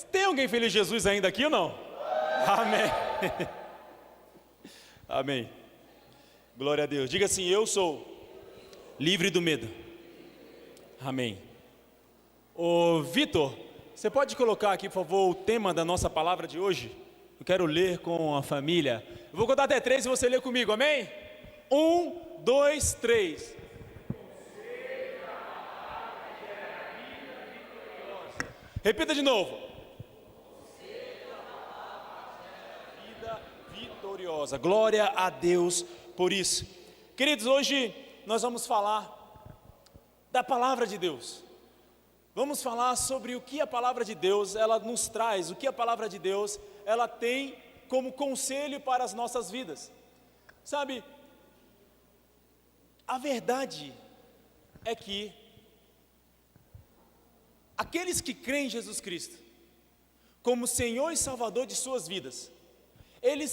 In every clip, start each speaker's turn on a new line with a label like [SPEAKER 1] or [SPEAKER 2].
[SPEAKER 1] Tem alguém feliz de Jesus ainda aqui ou não? Amém. Amém. Glória a Deus. Diga assim: eu sou livre do medo. Amém. Ô Vitor, você pode colocar aqui, por favor, o tema da nossa palavra de hoje? Eu quero ler com a família. Eu vou contar até 3 e você lê comigo, amém? 1, 2, 3. Repita de novo. Vida vitoriosa. Glória a Deus por isso. Queridos, hoje nós vamos falar da palavra de Deus. Vamos falar sobre o que a palavra de Deus ela nos traz, o que a palavra de Deus ela tem como conselho para as nossas vidas. Sabe, a verdade é que aqueles que creem em Jesus Cristo como Senhor e Salvador de suas vidas, eles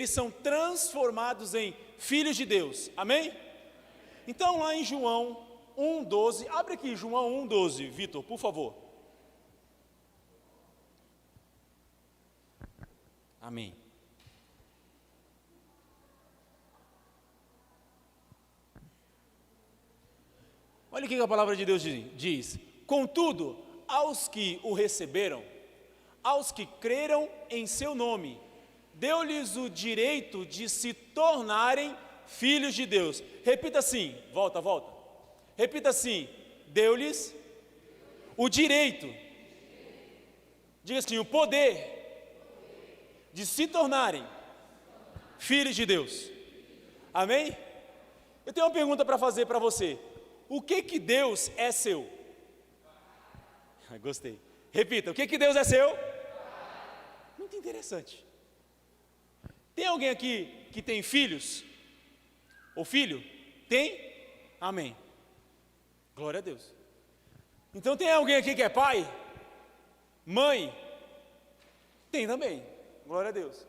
[SPEAKER 1] são transformados em filhos de Deus, amém? Então lá em João 1,12, abre aqui João 1,12, Vitor, por favor. Amém. Olha o que a palavra de Deus diz: contudo, aos que o receberam, aos que creram em seu nome, deu-lhes o direito de se tornarem filhos de Deus. Repita assim, volta. Repita assim: deu-lhes o direito, diga assim, o poder de se tornarem filhos de Deus. Amém? Eu tenho uma pergunta para fazer para você. O que Deus é seu? Gostei. Repita, o que Deus é seu? Muito interessante. Tem alguém aqui que tem filhos? Ou filho? Tem? Amém. Glória a Deus. Então tem alguém aqui que é pai? Mãe? Tem também. Glória a Deus.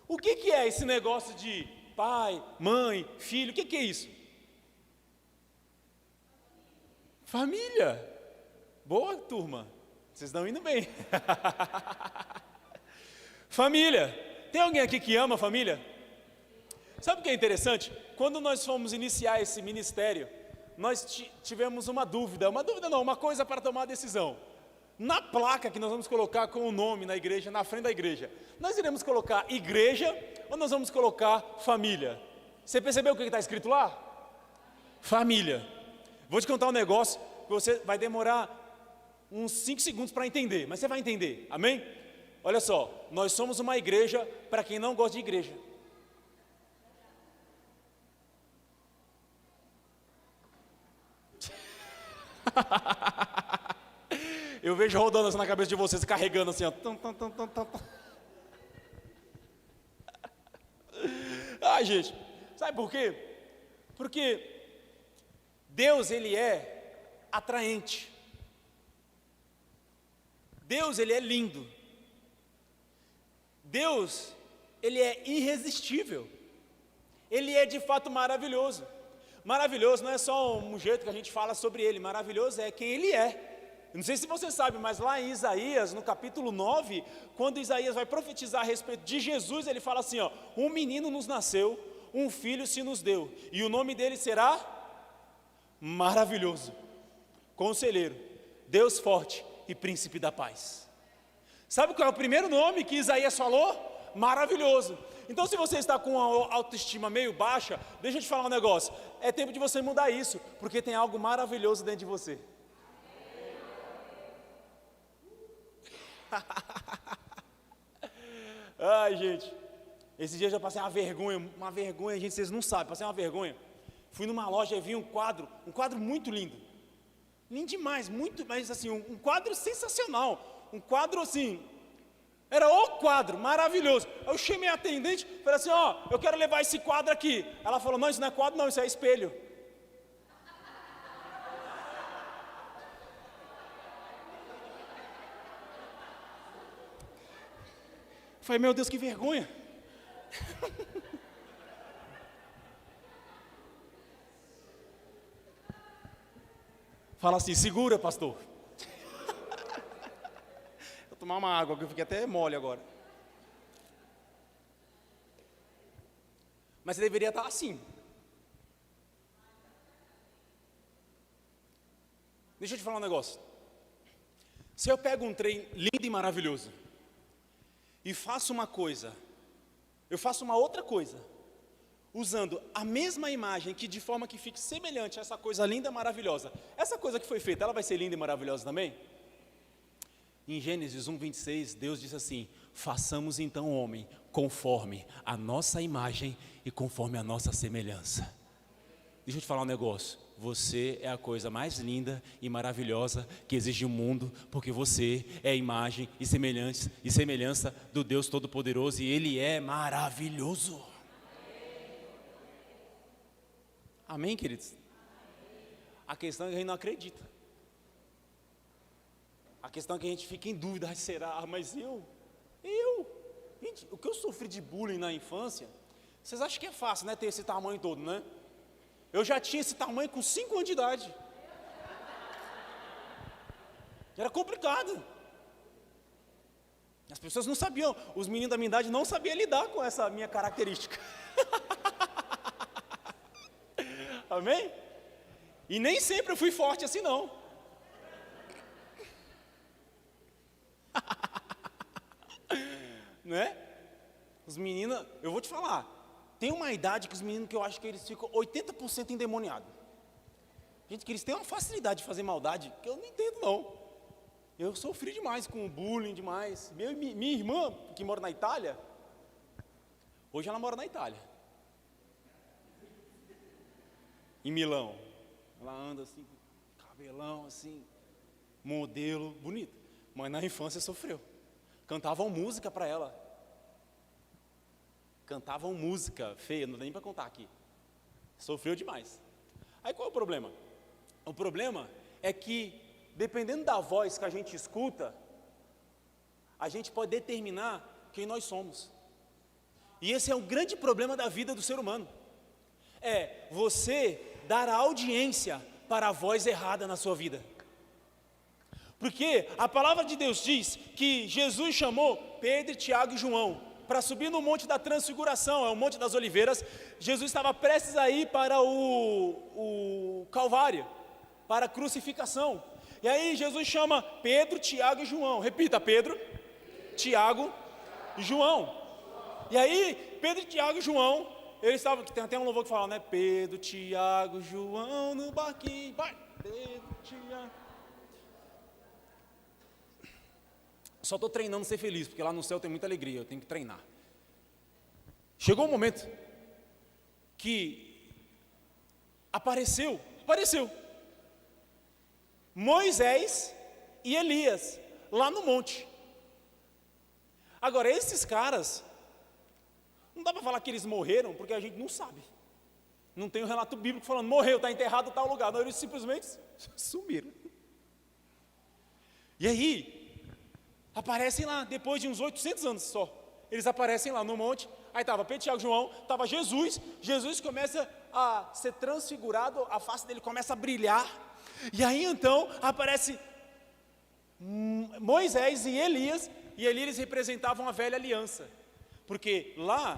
[SPEAKER 1] O que é esse negócio de pai, mãe, filho? O que é isso? Família. Boa, turma. Vocês estão indo bem. Família. Tem alguém aqui que ama a família? Sabe o que é interessante? Quando nós fomos iniciar esse ministério, nós tivemos uma coisa para tomar a decisão. Na placa que nós vamos colocar com o nome na igreja, na frente da igreja, nós iremos colocar igreja ou nós vamos colocar família? Você percebeu o que está escrito lá? Família. Vou te contar um negócio que você vai demorar uns 5 segundos para entender, mas você vai entender, amém? Olha só, nós somos uma igreja para quem não gosta de igreja. Eu vejo rodando assim na cabeça de vocês, carregando assim, ó. Ai, gente, sabe por quê? Porque Deus, ele é atraente. Deus, ele é lindo. Deus, ele é irresistível. Ele é de fato maravilhoso. Maravilhoso não é só um jeito que a gente fala sobre ele, maravilhoso é quem ele é. Não sei se você sabe, mas lá em Isaías, no capítulo 9, quando Isaías vai profetizar a respeito de Jesus, ele fala assim, ó: um menino nos nasceu, um filho se nos deu, e o nome dele será Maravilhoso, Conselheiro, Deus Forte e Príncipe da Paz. Sabe qual é o primeiro nome que Isaías falou? Maravilhoso. Então, se você está com uma autoestima meio baixa, deixa eu te falar um negócio. É tempo de você mudar isso, porque tem algo maravilhoso dentro de você. Ai, gente, esse dia eu já passei uma vergonha, gente, vocês não sabem, passei uma vergonha. Fui numa loja e vi um quadro muito lindo. Lindo demais, muito, mas assim, um quadro sensacional. Um quadro assim, era o quadro, maravilhoso. Eu chamei a atendente, falei assim, ó, eu quero levar esse quadro aqui. Ela falou, não, isso não é quadro não, isso é espelho. Falei, meu Deus, que vergonha. Fala assim, segura, pastor. tomar uma água, que eu fiquei até mole agora. Mas você deveria estar assim. Deixa eu te falar um negócio. Se eu pego um trem lindo e maravilhoso e faço uma coisa, eu faço uma outra coisa, usando a mesma imagem, que de forma que fique semelhante a essa coisa linda e maravilhosa, essa coisa que foi feita, ela vai ser linda e maravilhosa também? Em Gênesis 1:26, Deus diz assim: façamos então o homem conforme a nossa imagem e conforme a nossa semelhança. Deixa eu te falar um negócio. Você é a coisa mais linda e maravilhosa que existe no mundo, porque você é a imagem e semelhança do Deus Todo-Poderoso, e Ele é maravilhoso. Amém, queridos? A questão é que a gente não acredita. A questão é que a gente fica em dúvida: será? Mas gente, o que eu sofri de bullying na infância, vocês acham que é fácil, né, ter esse tamanho todo, né? Eu já tinha esse tamanho com 5 anos de idade. Era complicado. As pessoas não sabiam, os meninos da minha idade não sabiam lidar com essa minha característica. Amém? E nem sempre eu fui forte assim, não. Né? Os meninos, eu vou te falar, tem uma idade que os meninos, que eu acho que eles ficam 80% endemoniados. Gente, que eles têm uma facilidade de fazer maldade que eu não entendo, não. Eu sofri demais com bullying, demais. Minha irmã, que mora na Itália, hoje ela mora na Itália, em Milão. Ela anda assim, cabelão assim, modelo, bonito. Mas na infância sofreu. Cantavam música para ela. Cantavam música feia, não dá nem para contar aqui. Sofreu demais. Aí qual é o problema? O problema é que, dependendo da voz que a gente escuta, a gente pode determinar quem nós somos. E esse é o grande problema da vida do ser humano. É você dar audiência para a voz errada na sua vida. Porque a palavra de Deus diz que Jesus chamou Pedro, Tiago e João para subir no monte da transfiguração, é o monte das oliveiras. Jesus estava prestes a ir para o Calvário, para a crucificação. E aí Jesus chama Pedro, Tiago e João. Repita: Pedro, Tiago e João. E aí Pedro, Tiago e João, eles estavam, tem até um louvor que fala, né? Pedro, Tiago, João no barquinho, vai. Pedro, Tiago. Só estou treinando ser feliz, porque lá no céu tem muita alegria, eu tenho que treinar. Chegou um momento que apareceu Moisés e Elias lá no monte. Agora, esses caras, não dá para falar que eles morreram, porque a gente não sabe. Não tem um relato bíblico falando, morreu, está enterrado em tal lugar. Não, eles simplesmente sumiram. E aí, aparecem lá, depois de uns 800 anos só. Eles aparecem lá no monte. Aí estava Pedro, Tiago, João, estava Jesus. Jesus começa a ser transfigurado, a face dele começa a brilhar. E aí então aparece Moisés e Elias. E ali eles representavam a velha aliança. Porque lá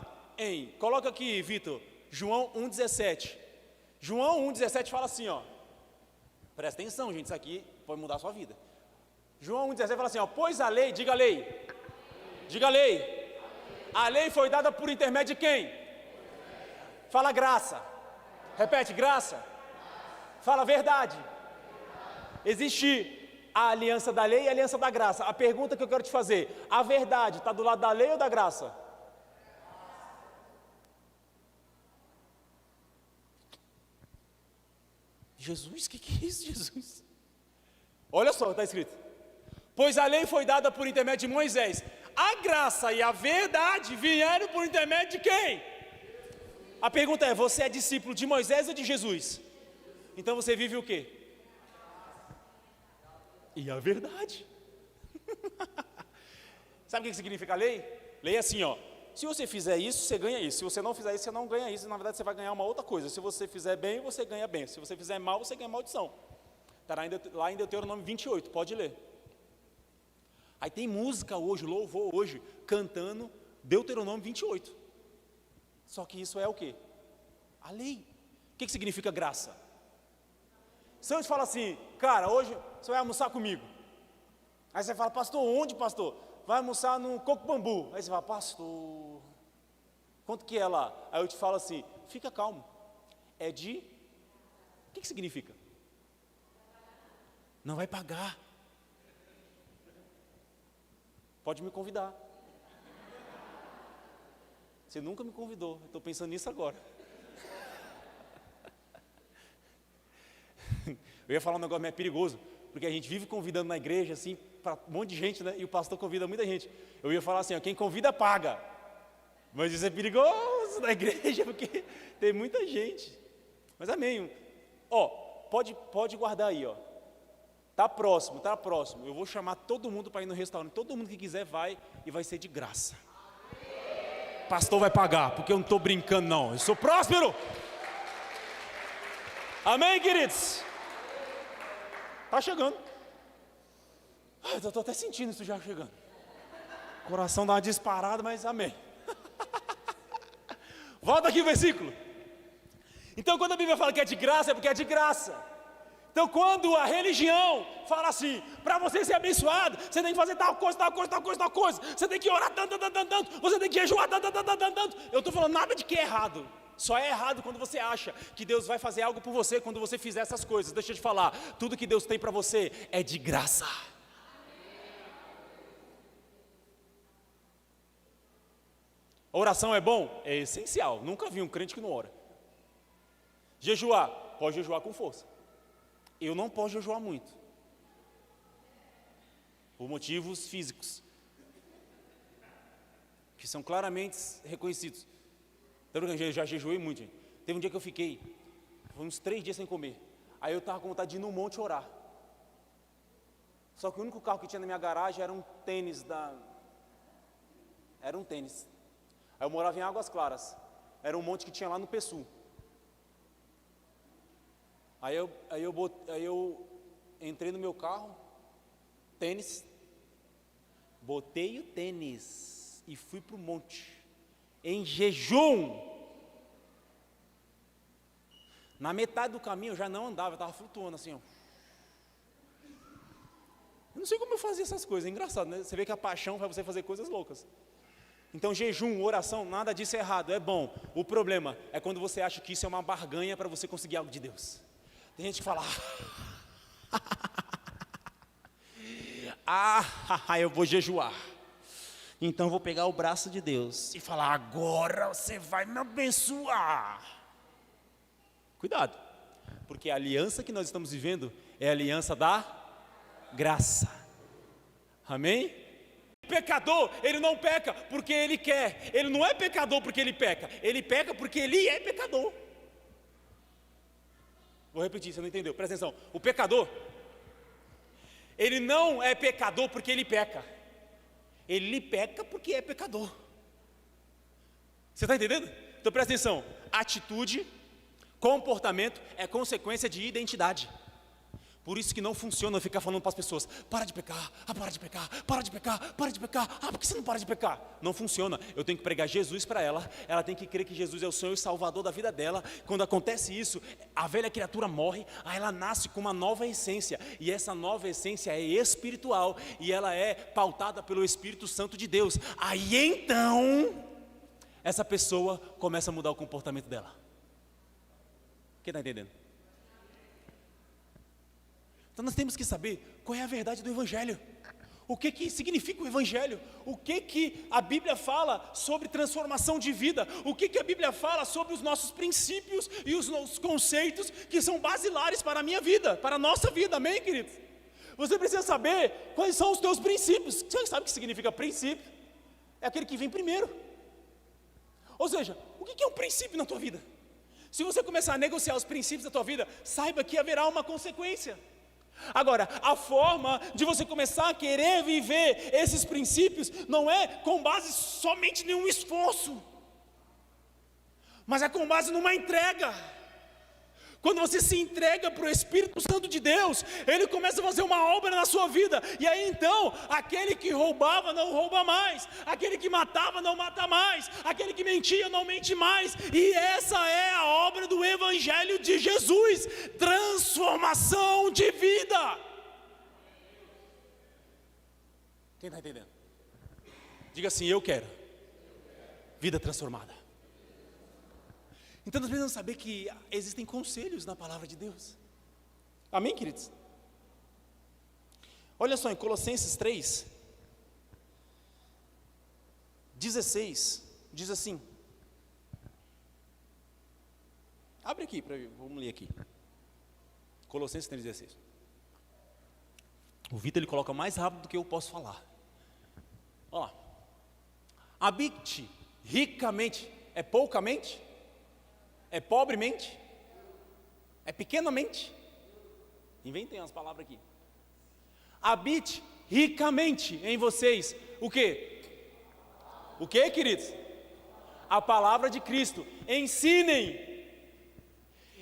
[SPEAKER 1] coloca aqui, Vitor, João 1,17. João 1,17 fala assim, ó. Presta atenção, gente, isso aqui pode mudar a sua vida. João 1,17 fala assim, ó, pois a lei, diga lei. Diga lei. A lei foi dada por intermédio de quem? Fala graça. Repete, graça. Fala verdade. Existe a aliança da lei e a aliança da graça. A pergunta que eu quero te fazer, a verdade está do lado da lei ou da graça? Jesus, o que é isso, Jesus? Olha só, está escrito. Pois a lei foi dada por intermédio de Moisés. A graça e a verdade vieram por intermédio de quem? A pergunta é, você é discípulo de Moisés ou de Jesus? Então você vive o quê? E a verdade. Sabe o que significa a lei? Lei é assim, ó. Se você fizer isso, você ganha isso. Se você não fizer isso, você não ganha isso. Na verdade, você vai ganhar uma outra coisa. Se você fizer bem, você ganha bem. Se você fizer mal, você ganha maldição. Está lá em Deuteronômio 28, pode ler. Aí tem música hoje, louvor hoje, cantando Deuteronômio 28. Só que isso é o quê? A lei. O que significa graça? Se eu te falo assim, cara, hoje você vai almoçar comigo. Aí você fala, pastor, onde, pastor? Vai almoçar no Coco Bambu. Aí você fala, pastor, quanto que é lá? Aí eu te falo assim, fica calmo. É de... O que significa? Não vai pagar. Pode me convidar. Você nunca me convidou, eu estou pensando nisso agora. Eu ia falar um negócio meio perigoso, porque a gente vive convidando na igreja, assim, para um monte de gente, né? E o pastor convida muita gente. Eu ia falar assim, ó, quem convida paga. Mas isso é perigoso na igreja, porque tem muita gente. Mas amém. Ó, pode guardar aí, ó. Tá próximo. Eu vou chamar todo mundo para ir no restaurante. Todo mundo que quiser vai e vai ser de graça. Pastor vai pagar, porque eu não estou brincando não. Eu sou próspero. Amém, queridos? Tá chegando. Eu estou até sentindo isso já chegando. O coração dá uma disparada, mas amém. Volta aqui o versículo. Então quando a Bíblia fala que é de graça, é porque é de graça. Então quando a religião fala assim, para você ser abençoado, você tem que fazer tal coisa, você tem que orar tanto, você tem que jejuar tanto. Eu estou falando nada de que é errado. Só é errado quando você acha que Deus vai fazer algo por você quando você fizer essas coisas. Deixa eu te falar, tudo que Deus tem para você é de graça. A oração é bom? É essencial. Nunca vi um crente que não ora. Jejuar? Pode jejuar com força. Eu não posso jejuar muito. Por motivos físicos. Que são claramente reconhecidos. Eu já jejuei muito, gente. Teve um dia que eu fiquei, foi uns 3 dias sem comer. Aí eu estava com vontade de ir no monte orar. Só que o único carro que tinha na minha garagem era um tênis Era um tênis. Aí eu morava em Águas Claras. Era um monte que tinha lá no Pessu. Aí eu entrei no meu carro, tênis, botei o tênis e fui para o monte, em jejum. Na metade do caminho eu já não andava, eu estava flutuando assim, ó. Eu não sei como eu fazia essas coisas, é engraçado, né? Você vê que a paixão faz você fazer coisas loucas. Então jejum, oração, nada disso é errado, é bom. O problema é quando você acha que isso é uma barganha para você conseguir algo de Deus. Tem gente que fala, eu vou jejuar. Então eu vou pegar o braço de Deus e falar, agora você vai me abençoar. Cuidado, porque a aliança que nós estamos vivendo é a aliança da graça. Amém? O pecador, ele não peca porque ele quer. Ele não é pecador porque ele peca. Ele peca porque ele é pecador. Vou repetir, você não entendeu, presta atenção. O pecador, ele não é pecador porque ele peca. Ele peca porque é pecador. Você está entendendo? Então presta atenção. Atitude, comportamento é consequência de identidade. Por isso que não funciona ficar falando para as pessoas, para de pecar, para de pecar, para de pecar, para de pecar. Por que você não para de pecar? Não funciona, eu tenho que pregar Jesus para ela tem que crer que Jesus é o Senhor e Salvador da vida dela. Quando acontece isso, a velha criatura morre, aí ela nasce com uma nova essência, e essa nova essência é espiritual, e ela é pautada pelo Espírito Santo de Deus. Aí então, essa pessoa começa a mudar o comportamento dela. Quem está entendendo? Então nós temos que saber qual é a verdade do Evangelho. O que significa o Evangelho? O que a Bíblia fala sobre transformação de vida? O que a Bíblia fala sobre os nossos princípios e os nossos conceitos que são basilares para a minha vida, para a nossa vida, amém, queridos? Você precisa saber quais são os teus princípios. Você sabe o que significa princípio? É aquele que vem primeiro. Ou seja, o que é um princípio na tua vida? Se você começar a negociar os princípios da tua vida, saiba que haverá uma consequência. Agora, a forma de você começar a querer viver esses princípios não é com base somente em um esforço, mas é com base numa entrega. Quando você se entrega para o Espírito Santo de Deus, Ele começa a fazer uma obra na sua vida, e aí então, aquele que roubava não rouba mais, aquele que matava não mata mais, aquele que mentia não mente mais, e essa é a obra do Evangelho de Jesus, transformação de vida. Quem está entendendo? Diga assim: eu quero vida transformada. Então nós precisamos saber que existem conselhos na palavra de Deus. Amém, queridos? Olha só, em Colossenses 3, 16, diz assim. Abre aqui, vamos ler aqui. Colossenses 3, 16. O Vitor, ele coloca mais rápido do que eu posso falar. Olha lá. Habite ricamente, é poucamente? É pobremente? É pequenamente? Inventem umas palavras aqui. Habite ricamente em vocês. O quê? O quê, queridos? A palavra de Cristo. Ensinem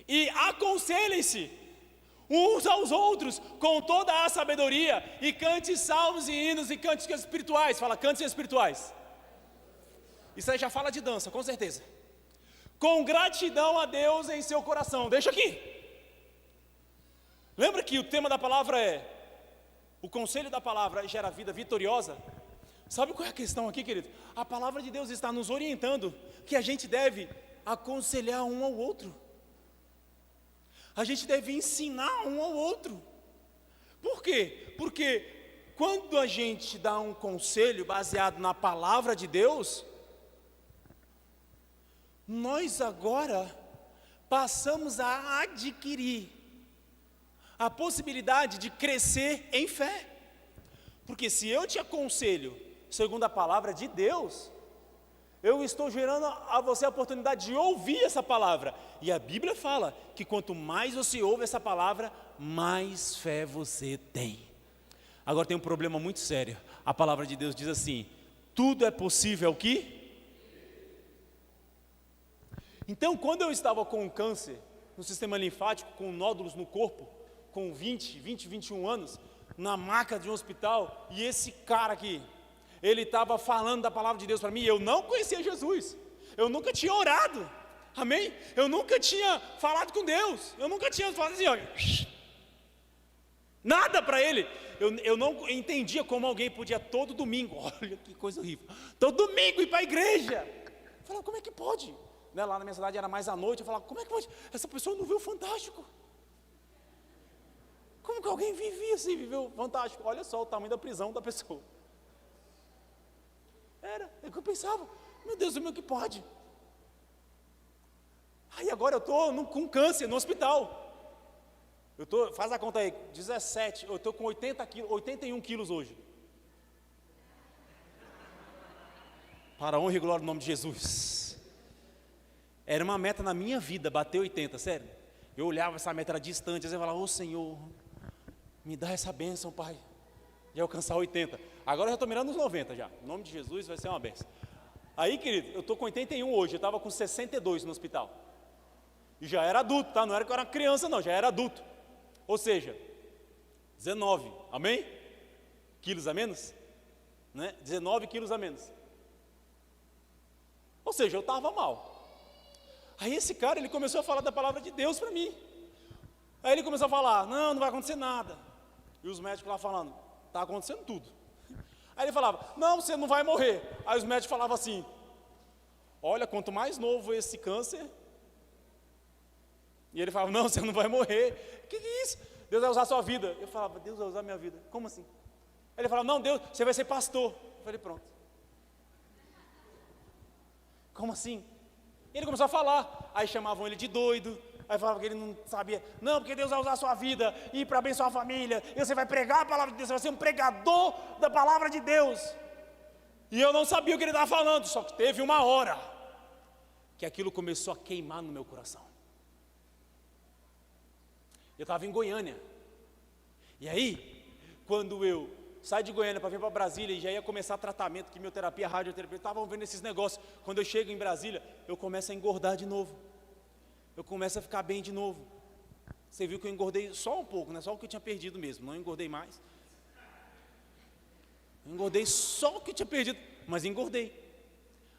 [SPEAKER 1] e aconselhem-se uns aos outros com toda a sabedoria, e cante salmos e hinos e cânticos espirituais. Fala, cânticos espirituais. Isso aí já fala de dança, com certeza. Com gratidão a Deus em seu coração. Deixa aqui. Lembra que o tema da palavra é: o conselho da palavra gera vida vitoriosa? Sabe qual é a questão aqui, querido? A palavra de Deus está nos orientando que a gente deve aconselhar um ao outro. A gente deve ensinar um ao outro. Por quê? Porque quando a gente dá um conselho baseado na palavra de Deus, nós agora passamos a adquirir a possibilidade de crescer em fé. Porque se eu te aconselho segundo a palavra de Deus, eu estou gerando a você a oportunidade de ouvir essa palavra. E a Bíblia fala que quanto mais você ouve essa palavra, mais fé você tem. Agora tem um problema muito sério. A palavra de Deus diz assim: tudo é possível que... Então, quando eu estava com câncer no sistema linfático, com nódulos no corpo, com 21 anos, na maca de um hospital, e esse cara aqui, ele estava falando da palavra de Deus para mim, e eu não conhecia Jesus, eu nunca tinha orado, amém? Eu nunca tinha falado com Deus, eu nunca tinha falado assim, olha, nada para ele. Eu não entendia como alguém podia todo domingo, olha que coisa horrível, todo domingo ir para a igreja. Eu falava, como é que pode? Né, lá na minha cidade era mais à noite, eu falava, como é que pode? Essa pessoa não viu o Fantástico. Como que alguém vivia assim, viveu o Fantástico? Olha só o tamanho da prisão da pessoa. É o que eu pensava, meu Deus, como é que pode? Aí agora eu estou com câncer no hospital. Faz a conta aí, 17, eu estou com 81 quilos hoje. Para a honra e glória do nome de Jesus. Era uma meta na minha vida, bater 80, sério. Eu olhava essa meta, era distante, às vezes eu falava, ô Senhor, me dá essa bênção, Pai, de alcançar 80. Agora eu já estou mirando nos 90 já, em nome de Jesus vai ser uma bênção. Aí, querido, eu estou com 81 hoje, eu estava com 62 no hospital. E já era adulto, tá? Não era que eu era criança não, já era adulto. Ou seja, 19, amém? Quilos a menos? Né? 19 quilos a menos. Ou seja, eu estava mal. Aí esse cara, ele começou a falar da palavra de Deus para mim. Aí ele começou a falar, não vai acontecer nada. E os médicos lá falando, está acontecendo tudo. Aí ele falava, não, você não vai morrer. Aí os médicos falavam assim, olha, quanto mais novo esse câncer. E ele falava, não, você não vai morrer. Que é isso? Deus vai usar a sua vida. Eu falava, Deus vai usar a minha vida. Como assim? Aí ele falava, não, Deus, você vai ser pastor. Eu falei, pronto. Como assim? E ele começou a falar, aí chamavam ele de doido, aí falavam que ele não sabia, não, porque Deus vai usar a sua vida, e para abençoar a família, e você vai pregar a palavra de Deus, você vai ser um pregador da palavra de Deus. E eu não sabia o que ele estava falando, só que teve uma hora, que aquilo começou a queimar no meu coração. Eu estava em Goiânia, e aí, quando eu saio de Goiânia para vir para Brasília e já ia começar tratamento, quimioterapia, radioterapia, estavam vendo esses negócios. Quando eu chego em Brasília, eu começo a engordar de novo. Eu começo a ficar bem de novo. Você viu que eu engordei só um pouco, né? Só o que eu tinha perdido mesmo, não engordei mais. Eu engordei só o que eu tinha perdido, mas engordei.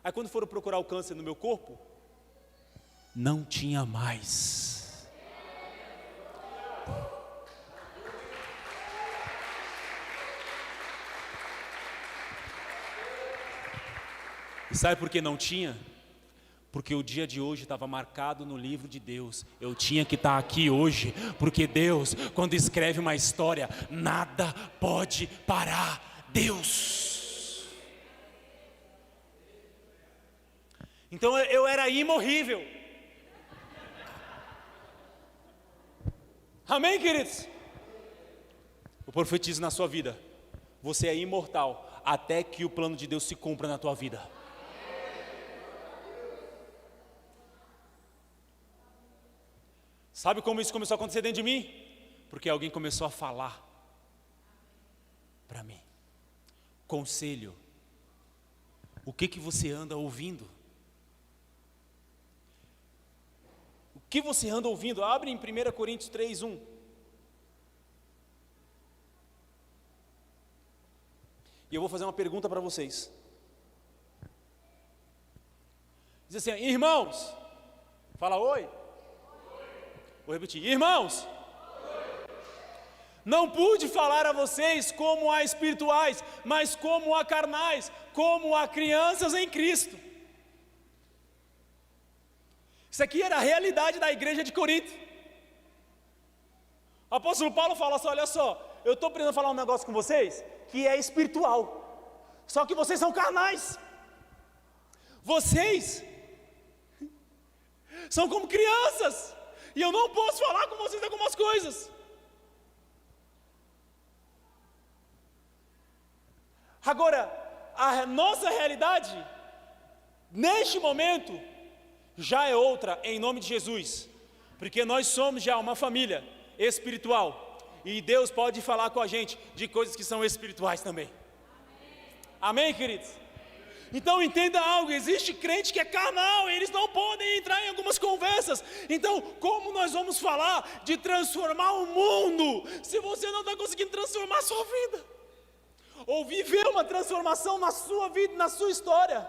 [SPEAKER 1] Aí quando foram procurar o câncer no meu corpo, não tinha mais. E sabe por que não tinha? Porque o dia de hoje estava marcado no livro de Deus. Eu tinha que estar aqui hoje, porque Deus, quando escreve uma história, nada pode parar Deus. Então eu era imorrível. Amém, queridos? Eu profetizo na sua vida. Você é imortal até que o plano de Deus se cumpra na tua vida. Sabe como isso começou a acontecer dentro de mim? Porque alguém começou a falar para mim. Conselho. O que você anda ouvindo? O que você anda ouvindo? Abre em 1 Coríntios 3:1. E eu vou fazer uma pergunta para vocês. Diz assim: irmãos, fala oi. Vou repetir: irmãos, não pude falar a vocês como a espirituais, mas como a carnais, como a crianças em Cristo. Isso aqui era a realidade da igreja de Corinto. O apóstolo Paulo fala assim: olha só, eu estou precisando falar um negócio com vocês que é espiritual, só que vocês são carnais. Vocês são como crianças, e eu não posso falar com vocês algumas coisas. Agora, a nossa realidade, neste momento, já é outra, em nome de Jesus. Porque nós somos já uma família espiritual. E Deus pode falar com a gente de coisas que são espirituais também. Amém, queridos? Então entenda algo, existe crente que é carnal, eles não podem entrar em algumas conversas. Então, como nós vamos falar de transformar o mundo, se você não está conseguindo transformar a sua vida? Ou viver uma transformação na sua vida, na sua história?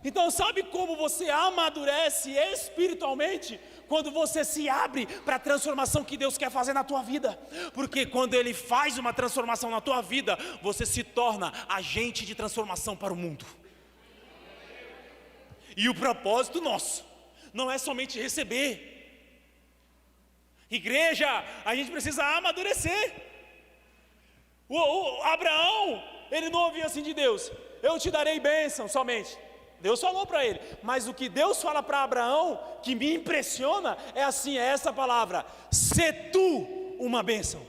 [SPEAKER 1] Então sabe como você amadurece espiritualmente? Quando você se abre para a transformação que Deus quer fazer na tua vida. Porque quando Ele faz uma transformação na tua vida, você se torna agente de transformação para o mundo. E o propósito nosso não é somente receber. Igreja, a gente precisa amadurecer. O Abraão, ele não ouvia assim de Deus: eu te darei bênção somente. Deus falou para ele, mas o que Deus fala para Abraão, que me impressiona, é assim, é essa palavra: sê tu uma bênção.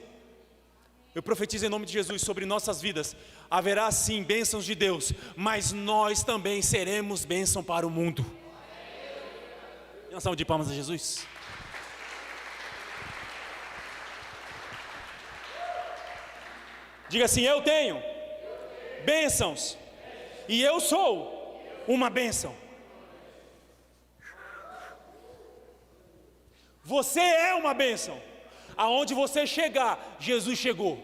[SPEAKER 1] Eu profetizo em nome de Jesus sobre nossas vidas. Haverá sim bênçãos de Deus, mas nós também seremos bênção para o mundo. Uma salva de palmas a Jesus. Diga assim: eu tenho bênçãos, e eu sou uma bênção. Você é uma bênção. Aonde você chegar, Jesus chegou.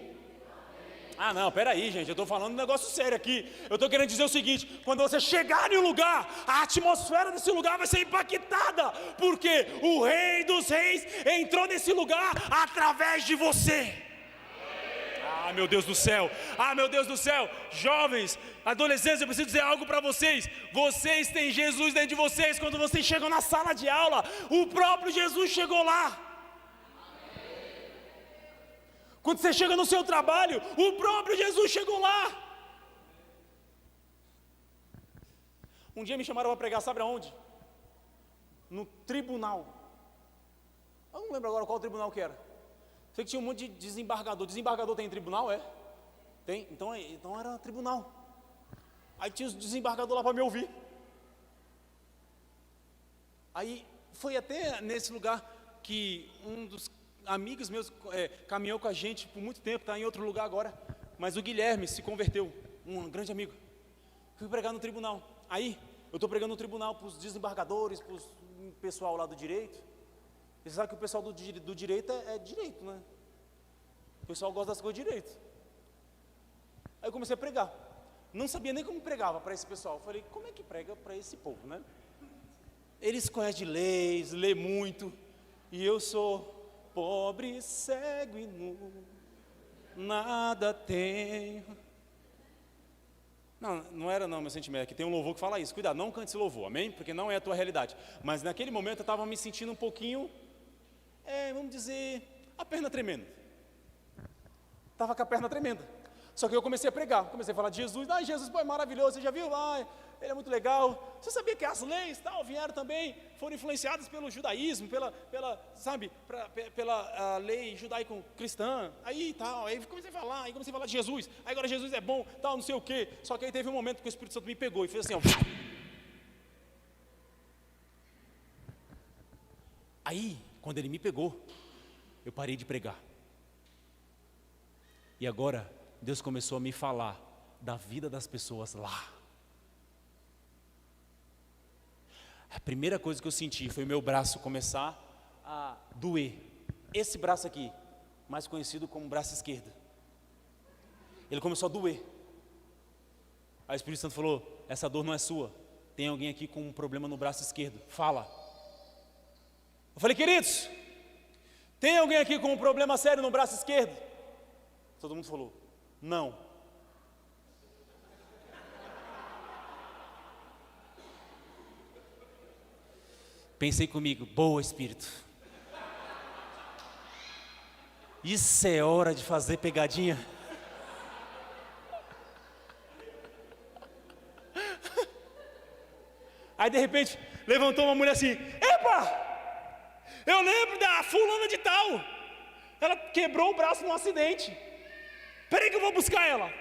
[SPEAKER 1] Ah não, peraí gente, eu estou falando um negócio sério aqui. Eu estou querendo dizer o seguinte: quando você chegar em um lugar, a atmosfera desse lugar vai ser impactada, porque o Rei dos Reis entrou nesse lugar através de você. Ah meu Deus do céu, ah meu Deus do céu. Jovens, adolescentes, eu preciso dizer algo para vocês. Vocês têm Jesus dentro de vocês. Quando vocês chegam na sala de aula, o próprio Jesus chegou lá. Quando você chega no seu trabalho, o próprio Jesus chegou lá. Um dia me chamaram para pregar, sabe aonde? No tribunal. Eu não lembro agora qual tribunal que era. Sei que tinha um monte de desembargador. Desembargador tem tribunal, é? Tem? Então era tribunal. Aí tinha os desembargadores lá para me ouvir. Aí foi até nesse lugar que um dos amigos meus caminhou com a gente por muito tempo, está em outro lugar agora. Mas o Guilherme se converteu, um grande amigo. Fui pregar no tribunal. Aí eu estou pregando no tribunal para os desembargadores, para o pessoal lá do direito. Você sabe que o pessoal do direito é direito, né? O pessoal gosta das coisas direito. Aí eu comecei a pregar. Não sabia nem como pregava para esse pessoal. Eu falei, como é que prega para esse povo, né? Eles conhecem de leis, lê muito. E eu sou pobre, cego e nu, nada tenho. Não era não, meu sentimento. Aqui tem um louvor que fala isso. Cuidado, não cante esse louvor, amém? Porque não é a tua realidade. Mas naquele momento eu estava me sentindo um pouquinho, vamos dizer, a perna tremendo. Estava com a perna tremenda. Só que eu comecei a pregar, comecei a falar de Jesus. Jesus, pô, é maravilhoso, você já viu? Ele é muito legal. Você sabia que as leis vieram também, foram influenciadas pelo judaísmo, pela lei judaico-cristã, aí comecei a falar, de Jesus, aí agora Jesus é bom, não sei o quê. Só que aí teve um momento que o Espírito Santo me pegou e fez assim, ó. Aí, quando ele me pegou, eu parei de pregar. E agora, Deus começou a me falar da vida das pessoas lá. A primeira coisa que eu senti foi o meu braço começar a doer. Esse braço aqui, mais conhecido como braço esquerdo. Ele começou a doer. Aí o Espírito Santo falou, essa dor não é sua. Tem alguém aqui com um problema no braço esquerdo. Fala. Eu falei, queridos, tem alguém aqui com um problema sério no braço esquerdo? Todo mundo falou, não. Pensei comigo, boa Espírito. Isso é hora de fazer pegadinha. Aí de repente, levantou uma mulher assim, epa! Eu lembro da fulana de tal. Ela quebrou o braço num acidente. Peraí que eu vou buscar ela.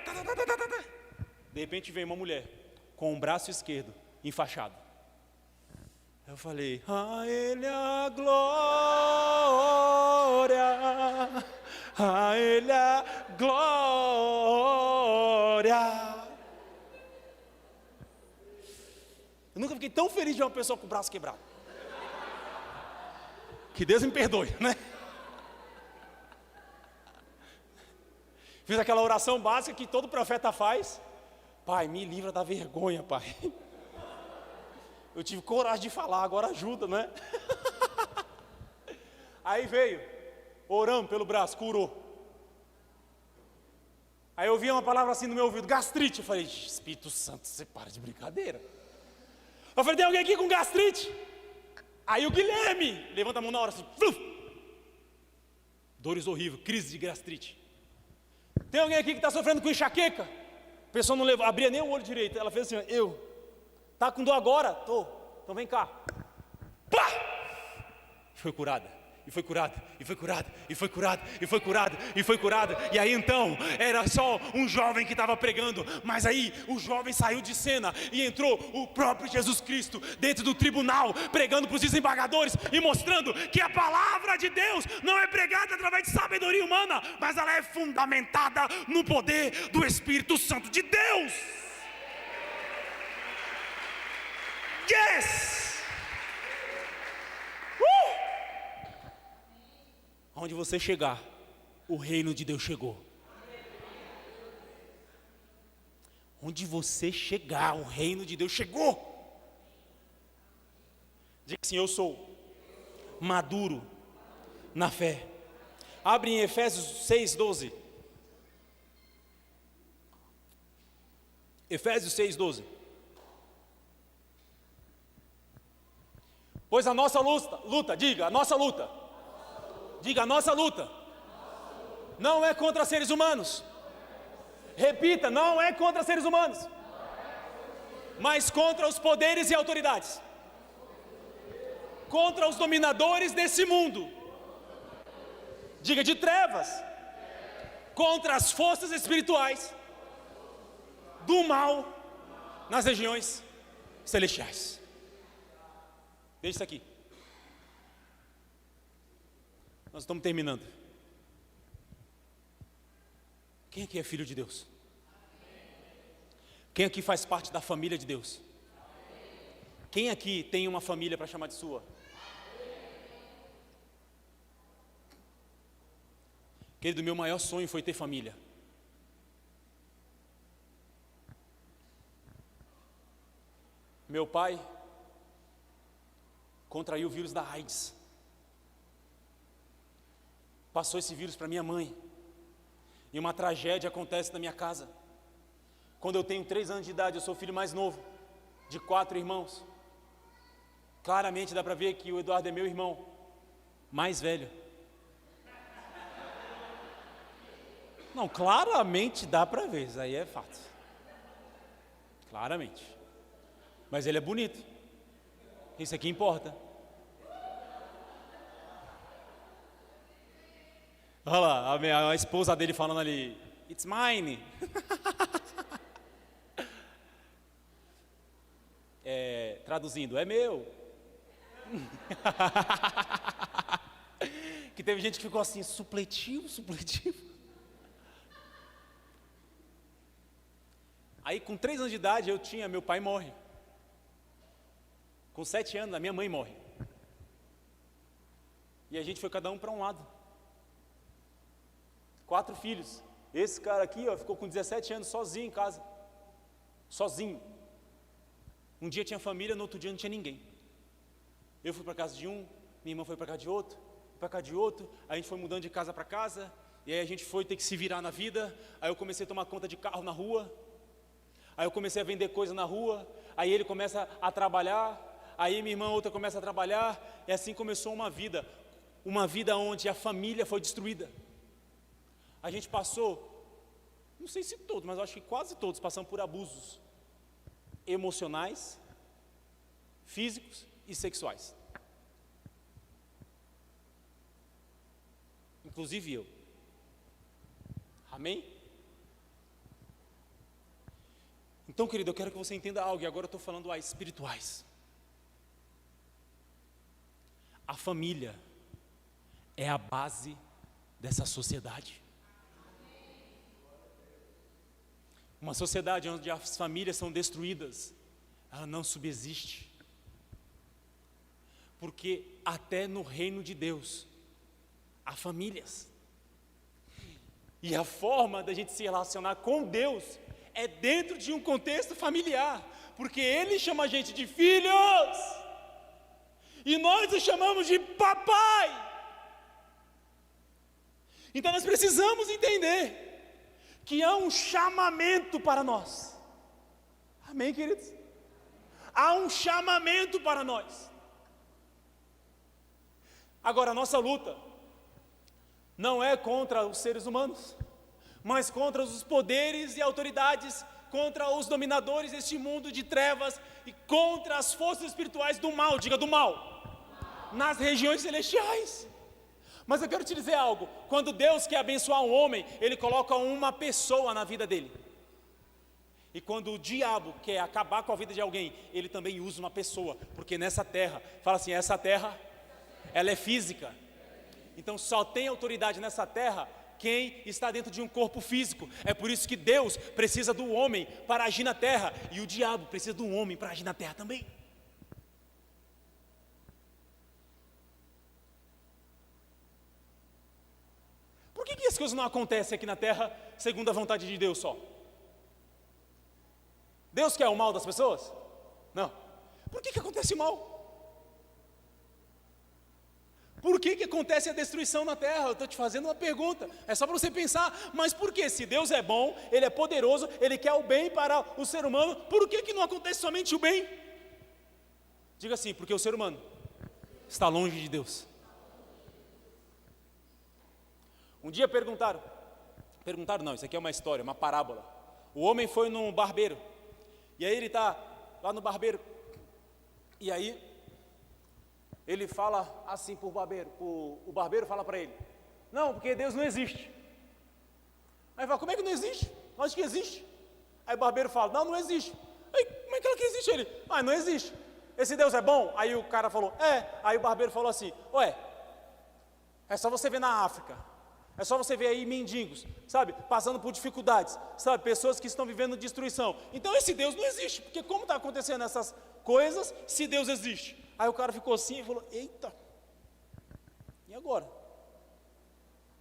[SPEAKER 1] De repente veio uma mulher com o braço esquerdo enfaixado. Eu falei, a Ele a glória, a Ele a glória. Eu nunca fiquei tão feliz de ver uma pessoa com o braço quebrado. Que Deus me perdoe, né? Fiz aquela oração básica que todo profeta faz. Pai, me livra da vergonha, Pai. Eu tive coragem de falar, agora ajuda, né? Aí veio, oramos pelo braço, curou. Aí eu ouvi uma palavra assim no meu ouvido, gastrite. Eu falei, Espírito Santo, você para de brincadeira. Eu falei, tem alguém aqui com gastrite? Aí o Guilherme levanta a mão na hora assim, fluf. Dores horríveis, crise de gastrite. Tem alguém aqui que está sofrendo com enxaqueca? A pessoa não abria nem o olho direito. Ela fez assim, tá com dor agora? Tô. Então vem cá. Pá! Foi curada. E foi curada, e foi curada, e foi curada, e foi curada, e foi curada. E aí então, era só um jovem que estava pregando. Mas aí o jovem saiu de cena e entrou o próprio Jesus Cristo dentro do tribunal, pregando para os desembargadores e mostrando que a palavra de Deus não é pregada através de sabedoria humana, mas ela é fundamentada no poder do Espírito Santo de Deus. Yes! Onde você chegar, o reino de Deus chegou. Onde você chegar, o reino de Deus chegou. Diga assim, eu sou maduro na fé. Abre em Efésios 6:12. Efésios 6:12. Pois a nossa luta, diga, a nossa luta. Diga, a nossa luta não é contra seres humanos. Repita, não é contra seres humanos, mas contra os poderes e autoridades, contra os dominadores desse mundo. Diga, de trevas, contra as forças espirituais do mal nas regiões celestiais. Deixa isso aqui. Nós estamos terminando. Quem aqui é filho de Deus? Quem aqui faz parte da família de Deus? Quem aqui tem uma família para chamar de sua? Querido, meu maior sonho foi ter família. Meu pai contraiu o vírus da AIDS. Passou esse vírus para minha mãe. E uma tragédia acontece na minha casa. Quando eu tenho 3 anos de idade, eu sou o filho mais novo de 4 irmãos. Claramente dá para ver que o Eduardo é meu irmão mais velho. Não, claramente dá para ver, isso aí é fato. Claramente. Mas ele é bonito. Isso aqui importa. Olha lá, a esposa dele falando ali, it's mine. Traduzindo, é meu. Que teve gente que ficou assim, supletivo. Aí com 3 anos de idade meu pai morre. Com 7 anos a minha mãe morre. E a gente foi cada um para um lado. 4 filhos. Esse cara aqui, ó, ficou com 17 anos sozinho em casa. Sozinho. Um dia tinha família, no outro dia não tinha ninguém. Eu fui para casa de um, minha irmã foi para casa de outro, a gente foi mudando de casa para casa, e aí a gente foi ter que se virar na vida. Aí eu comecei a tomar conta de carro na rua, aí eu comecei a vender coisa na rua, aí ele começa a trabalhar, aí minha irmã outra começa a trabalhar, e assim começou uma vida onde a família foi destruída. A gente passou, não sei se todos, mas acho que quase todos passamos por abusos emocionais, físicos e sexuais. Inclusive eu. Amém? Então, querido, eu quero que você entenda algo, e agora eu estou falando a espirituais. A família é a base dessa sociedade. Uma sociedade onde as famílias são destruídas, ela não subsiste. Porque até no reino de Deus, há famílias. E a forma da gente se relacionar com Deus é dentro de um contexto familiar. Porque Ele chama a gente de filhos. E nós o chamamos de papai. Então nós precisamos entender que há um chamamento para nós. Amém, queridos? Há um chamamento para nós. Agora, a nossa luta não é contra os seres humanos, mas contra os poderes e autoridades, contra os dominadores deste mundo de trevas e contra as forças espirituais do mal, diga do mal, nas regiões celestiais. Mas eu quero te dizer algo, quando Deus quer abençoar um homem, Ele coloca uma pessoa na vida dele. E quando o diabo quer acabar com a vida de alguém, ele também usa uma pessoa, porque nessa terra, fala assim, essa terra, ela é física. Então só tem autoridade nessa terra quem está dentro de um corpo físico. É por isso que Deus precisa do homem para agir na terra, e o diabo precisa do homem para agir na terra também. Por que as coisas não acontecem aqui na terra segundo a vontade de Deus só? Deus quer o mal das pessoas? Não. Por que acontece o mal? Por que acontece a destruição na terra? Eu estou te fazendo uma pergunta, é só para você pensar, mas por que? Se Deus é bom, Ele é poderoso, Ele quer o bem para o ser humano, por que não acontece somente o bem? Diga assim, porque o ser humano está longe de Deus. Um dia perguntaram não, isso aqui é uma história, uma parábola. O homem foi num barbeiro, e aí ele está lá no barbeiro, e aí ele fala assim para o barbeiro, o barbeiro fala para ele, não, porque Deus não existe. Aí ele fala, como é que não existe? Acho que existe. Aí o barbeiro fala, não existe. Aí, como é que ela que existe? Ele, não existe. Esse Deus é bom? Aí o cara falou, Aí o barbeiro falou assim, é só você ver na África. É só você ver aí mendigos, sabe, passando por dificuldades, sabe, pessoas que estão vivendo destruição. Então esse Deus não existe, porque como está acontecendo essas coisas, se Deus existe? Aí o cara ficou assim e falou, eita, e agora?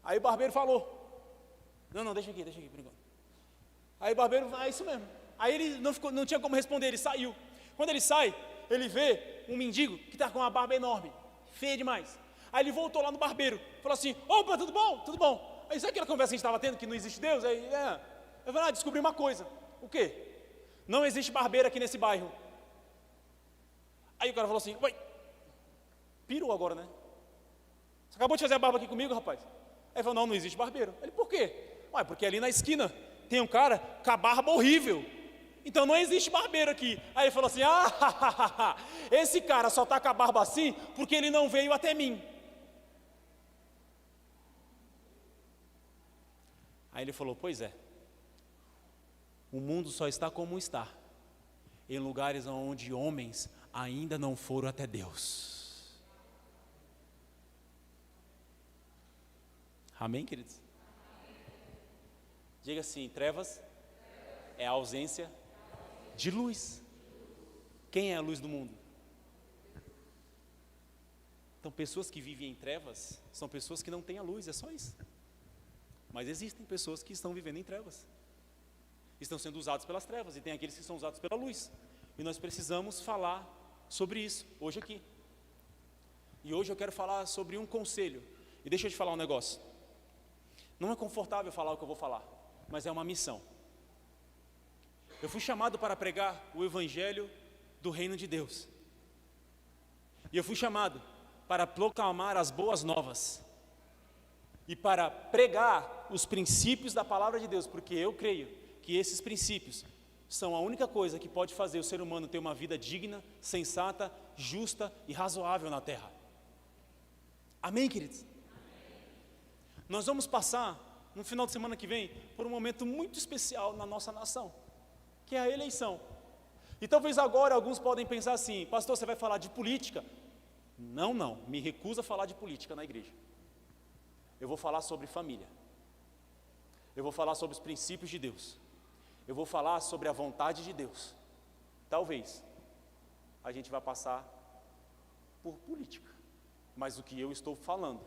[SPEAKER 1] Aí o barbeiro falou, Não, deixa aqui, por enquanto. Aí o barbeiro, é isso mesmo. Aí ele não tinha como responder, ele saiu. Quando ele sai, ele vê um mendigo que está com uma barba enorme, feia demais. Aí ele voltou lá no barbeiro, falou assim, opa, tudo bom? Tudo bom. Aí sabe aquela conversa que a gente estava tendo, que não existe Deus? Aí, eu falei, descobri uma coisa. O quê? Não existe barbeiro aqui nesse bairro. Aí o cara falou assim, ué, pirou agora, né? Você acabou de fazer a barba aqui comigo, rapaz? Aí ele falou, não existe barbeiro. Ele, por quê? Ué, porque ali na esquina tem um cara com a barba horrível. Então não existe barbeiro aqui. Aí ele falou assim, esse cara só está com a barba assim porque ele não veio até mim. Aí ele falou, pois é. O mundo só está como está, em lugares onde homens ainda não foram até Deus. Amém, queridos? Diga assim, trevas é a ausência de luz. Quem é a luz do mundo? Então, pessoas que vivem em trevas são pessoas que não têm a luz, é só isso. Mas existem pessoas que estão vivendo em trevas, estão sendo usados pelas trevas, e tem aqueles que são usados pela luz. E nós precisamos falar sobre isso hoje aqui. E hoje eu quero falar sobre um conselho. E deixa eu te falar um negócio. Não é confortável falar o que eu vou falar, mas é uma missão. Eu fui chamado para pregar o evangelho do reino de Deus. E eu fui chamado para proclamar as boas novas. E para pregar os princípios da palavra de Deus, porque eu creio que esses princípios são a única coisa que pode fazer o ser humano ter uma vida digna, sensata, justa e razoável na terra. Amém, queridos? Nós vamos passar, no final de semana que vem, por um momento muito especial na nossa nação, que é a eleição. E talvez agora alguns podem pensar assim, pastor, você vai falar de política? Não, me recuso a falar de política na igreja. Eu vou falar sobre família. Eu vou falar sobre os princípios de Deus. Eu vou falar sobre a vontade de Deus. Talvez a gente vai passar por política, mas o que eu estou falando,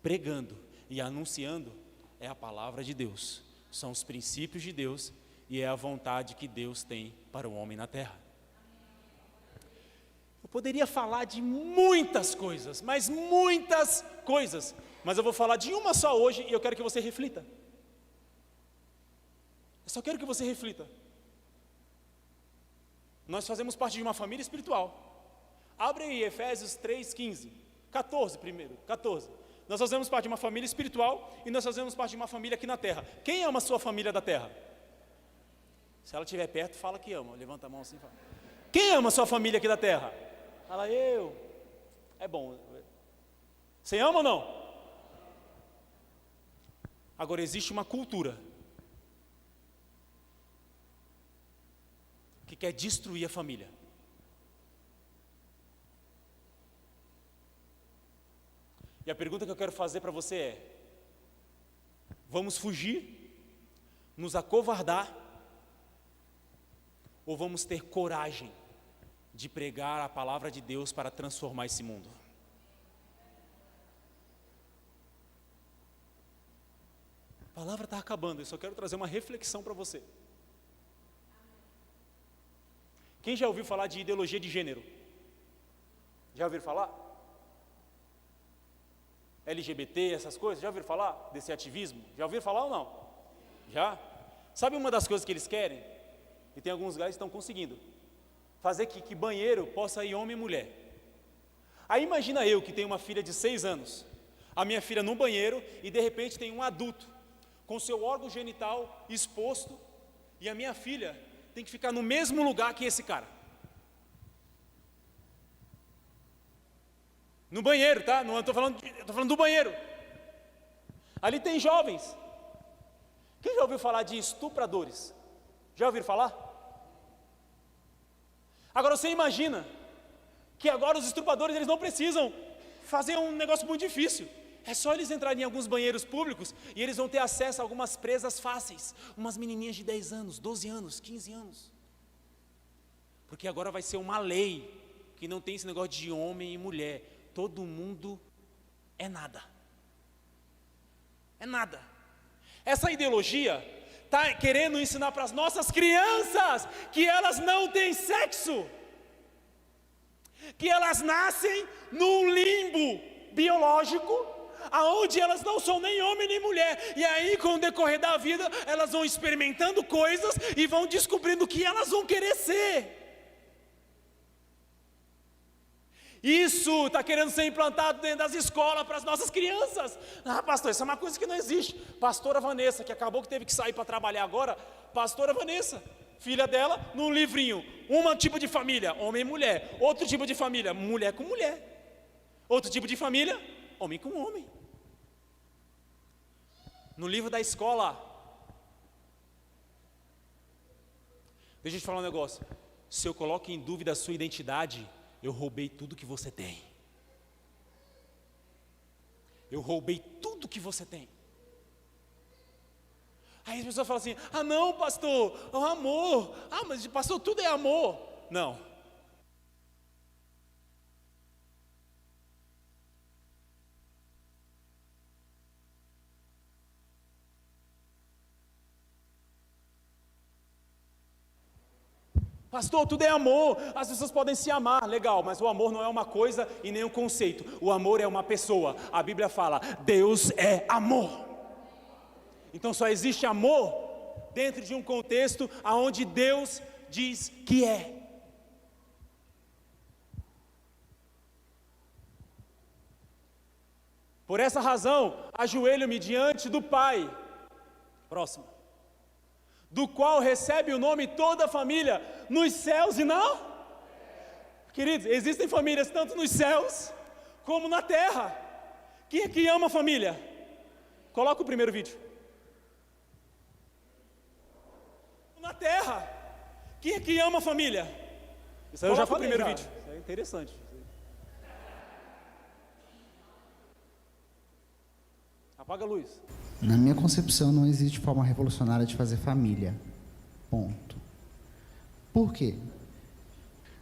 [SPEAKER 1] pregando e anunciando é a palavra de Deus, são os princípios de Deus e é a vontade que Deus tem para o homem na terra. Eu poderia falar de muitas coisas, mas eu vou falar de uma só hoje e eu quero que você reflita. Eu só quero que você reflita. Nós fazemos parte de uma família espiritual. Abre aí Efésios 3:15, 14 primeiro, 14. Nós fazemos parte de uma família espiritual e nós fazemos parte de uma família aqui na terra. Quem ama a sua família da terra? Se ela estiver perto, fala que ama. Levanta a mão assim e fala. Quem ama a sua família aqui da terra? Fala, eu. É bom. Você ama ou não? Agora existe uma cultura que quer destruir a família. E a pergunta que eu quero fazer para você é: vamos fugir, nos acovardar, ou vamos ter coragem de pregar a palavra de Deus para transformar esse mundo? A palavra está acabando, eu só quero trazer uma reflexão para você. Quem já ouviu falar de ideologia de gênero? Já ouviram falar? LGBT, essas coisas, já ouviram falar desse ativismo? Já ouviram falar ou não? Já? Sabe uma das coisas que eles querem? E tem alguns lugares que estão conseguindo fazer que banheiro possa ir homem e mulher. Aí imagina eu que tenho uma filha de 6 anos, a minha filha no banheiro e de repente tem um adulto com seu órgão genital exposto e a minha filha tem que ficar no mesmo lugar que esse cara. No banheiro, tá? Não estou falando do banheiro. Ali tem jovens. Quem já ouviu falar de estupradores? Já ouviram falar? Agora você imagina que agora os estupradores eles não precisam fazer um negócio muito difícil. É só eles entrarem em alguns banheiros públicos e eles vão ter acesso a algumas presas fáceis. Umas menininhas de 10 anos, 12 anos, 15 anos. Porque agora vai ser uma lei que não tem esse negócio de homem e mulher. Todo mundo é nada. É nada. Essa ideologia está querendo ensinar para as nossas crianças que elas não têm sexo, que elas nascem num limbo biológico, aonde elas não são nem homem nem mulher, e aí com o decorrer da vida, elas vão experimentando coisas e vão descobrindo o que elas vão querer ser. Isso está querendo ser implantado dentro das escolas para as nossas crianças. Ah, pastor, isso é uma coisa que não existe. Pastora Vanessa, que acabou que teve que sair para trabalhar agora, pastora Vanessa, filha dela, num livrinho, um tipo de família, homem e mulher, outro tipo de família, mulher com mulher, outro tipo de família, homem com homem. No livro da escola, deixa eu te falar um negócio, se eu coloco em dúvida a sua identidade, eu roubei tudo que você tem. Eu roubei tudo que você tem. Aí as pessoas falam assim: ah não, pastor, é o amor. Ah, mas pastor, tudo é amor. Não. Pastor, tudo é amor, as pessoas podem se amar, legal, mas o amor não é uma coisa e nem um conceito, o amor é uma pessoa. A Bíblia fala, Deus é amor. Então só existe amor dentro de um contexto onde Deus diz que é. Por essa razão, ajoelho-me diante do Pai, próximo, do qual recebe o nome toda a família, nos céus e não? Queridos, existem famílias tanto nos céus, como na terra. Quem é que ama a família? Coloca o primeiro vídeo. Na terra, quem é que ama a família? Isso aí eu já falei, o primeiro vídeo. Isso é interessante. Apaga a luz.
[SPEAKER 2] Na minha concepção, não existe forma revolucionária de fazer família. Ponto. Por quê?